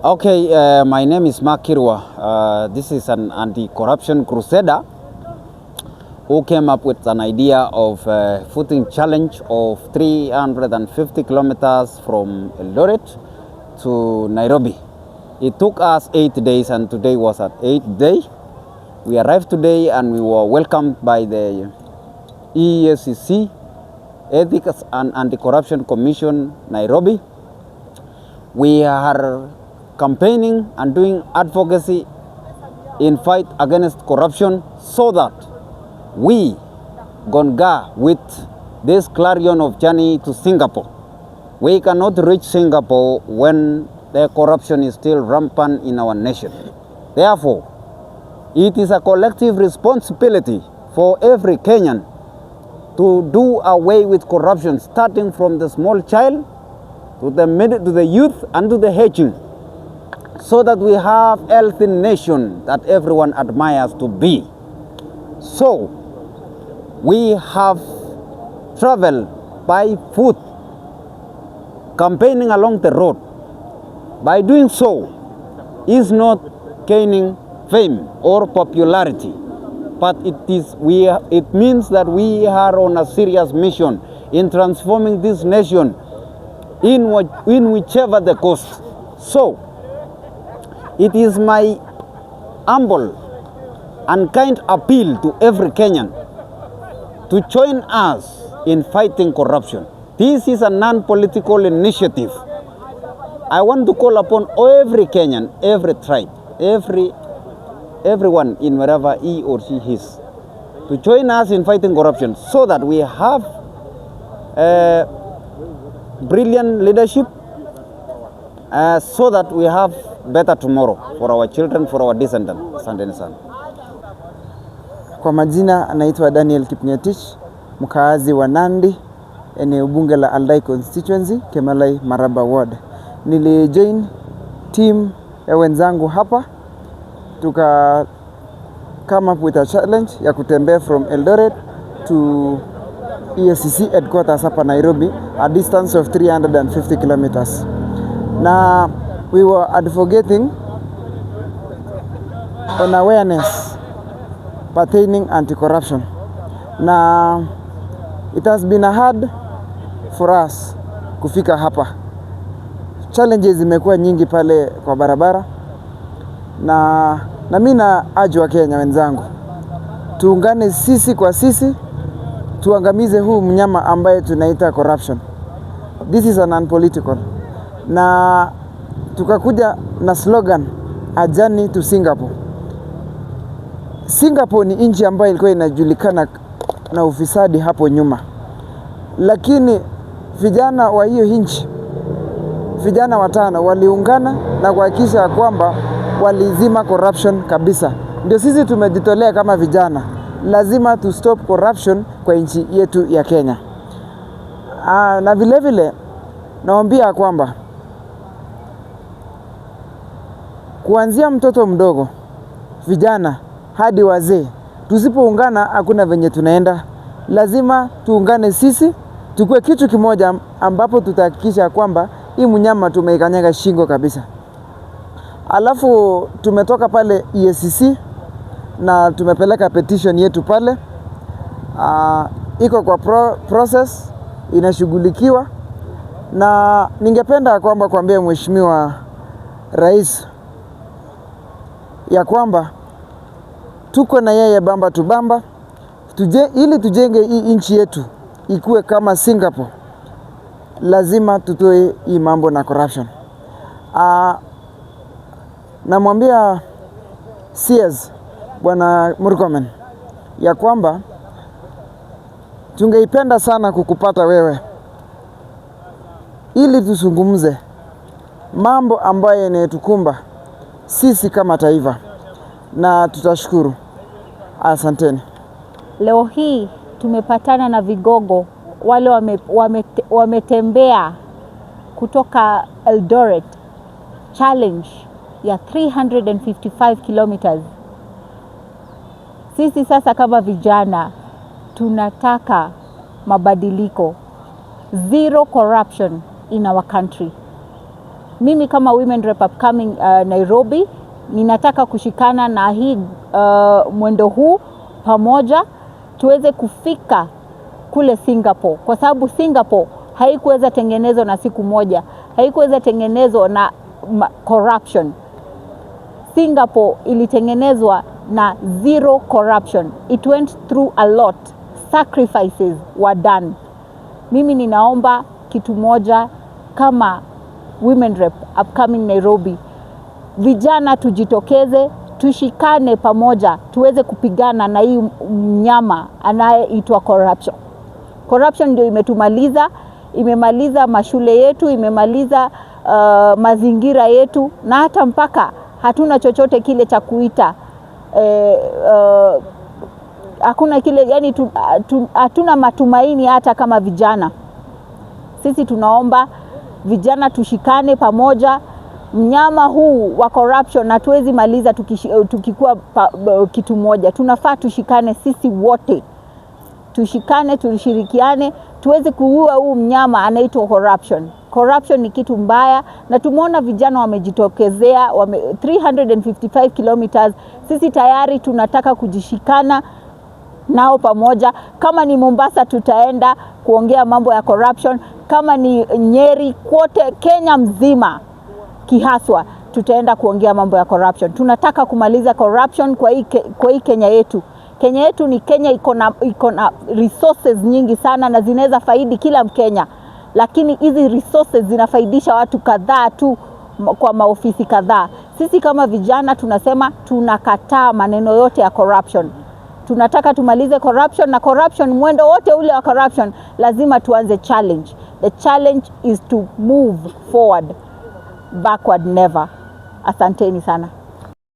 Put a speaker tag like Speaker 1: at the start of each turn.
Speaker 1: Okay, my name is Mark Kirwa. This is an anti-corruption crusader who came up with an idea of a footing challenge of 350 kilometers from Eldoret to Nairobi. It took us 8 days and today was our 8th day. We arrived today and we were welcomed by the EACC, Ethics and Anti-Corruption Commission, Nairobi. We are campaigning and doing advocacy in fight against corruption so that we gonga with this clarion of journey to Singapore. We cannot reach Singapore when the corruption is still rampant in our nation. Therefore, it is a collective responsibility for every Kenyan to do away with corruption, starting from the small child to the youth and to the aging, so that we have a healthy nation that everyone admires to be. So, we have traveled by foot, campaigning along the road. By doing so, is not gaining fame or popularity, but it means that we are on a serious mission in transforming this nation in whichever the cost. So, it is my humble and kind appeal to every Kenyan to join us in fighting corruption. This is a non-political initiative. I want to call upon every Kenyan, every tribe, everyone in wherever he or she is, to join us in fighting corruption so that we have brilliant leadership, so that we have better tomorrow for our children, for our descendants. Asanteni sana.
Speaker 2: Kwa majina anaitwa Daniel Kipngetich, mkaazi wa Nandi, eneo bunge la Aldai constituency, Kemalai Maraba ward. Nilijoin team ya wenzangu hapa, tuka come up with a challenge ya kutembea from Eldoret to EACC headquarters hapa Nairobi, a distance of 350 kilometers. Na we were advocating on awareness pertaining anti-corruption. Na it has been hard for us kufika hapa. Challenges zimekuwa nyingi pale kwa barabara, na mimi na urge wa Kenya wenzangu, tuungane sisi kwa sisi, tuangamize huu mnyama ambaye tunaita corruption. This is a non-political. Na tukakuja na slogan, a journey to Singapore. Singapore ni nchi ambayo ilikuwa inajulikana na ufisadi hapo nyuma, lakini vijana wa hiyo nchi, vijana watano waliungana na kuhakikisha kwamba walizima corruption kabisa. Ndio sisi tumejitolea kama vijana, lazima to stop corruption kwa nchi yetu ya Kenya. Na vile vile naambia kwamba kuanzia mtoto mdogo, vijana hadi wazee, tusipoungana hakuna venye tunaenda. Lazima tuungane sisi, tukue kitu kimoja ambapo tutahakikisha kwamba hii mnyama tumeikanyaga shingo kabisa. Alafu tumetoka pale EACC na tumepeleka petition yetu pale. Iko kwa process, inashughulikiwa, na ningependa kwamba kuambia Mheshimiwa Rais ya kwamba tuko na yeye bamba tubamba, ili tujenge hii nchi yetu ikuwe kama Singapore. Lazima tutoe hii mambo na corruption. Namwambia CS Bwana Murkomen ya kwamba tungeipenda sana kukupata wewe, ili tuzungumze mambo ambayo yanatukumba sisi kama taifa, na tutashukuru. Asanteni.
Speaker 3: Leo hii tumepatana na vigogo wale wametembea kutoka Eldoret, challenge ya 355 kilometers. Sisi sasa kama vijana tunataka mabadiliko, zero corruption in our country. Mimi kama Women Rep upcoming Nairobi, ninataka kushikana na hii mwendo huu pamoja tuweze kufika kule Singapore, kwa sababu Singapore haikuweza tengenezwa na siku moja, haikuweza tengenezwa na corruption. Singapore ilitengenezwa na zero corruption. It went through a lot. Sacrifices were done. Mimi ninaomba kitu moja kama Women Rep upcoming Nairobi. Vijana tujitokeze, tushikane pamoja, tuweze kupigana na hii mnyama anayeitwa corruption. Corruption ndio imetumaliza, imemaliza mashule yetu, imemaliza mazingira yetu, na hata mpaka hatuna chochote kile cha kuita hakuna kile, yani hatuna matumaini hata kama vijana. Sisi tunaomba vijana tushikane pamoja, mnyama huu wa corruption na tuwezi maliza tukikuwa kitu moja. Tunafaa tushikane sisi wote, tushikane, tushirikiane, tuweze kuua huu mnyama anaitwa corruption. Corruption ni kitu mbaya, na tumeona vijana wamejitokezea 355 kilometers. Sisi tayari tunataka kujishikana nao pamoja. Kama ni Mombasa tutaenda kuongea mambo ya corruption, kama ni Nyeri, kote Kenya mzima kihaswa tutaenda kuongea mambo ya corruption. Tunataka kumaliza corruption kwa hii Kenya yetu. Kenya yetu ni Kenya iko na resources nyingi sana na zinaweza faidi kila Mkenya, lakini hizi resources zinafaidisha watu kadhaa tu kwa maofisi kadhaa. Sisi kama vijana tunasema tunakataa maneno yote ya corruption. Tunataka tumalize corruption, na corruption, mwendo wote ule wa corruption lazima tuanze challenge. The challenge is to move forward, backward never. Asanteni sana.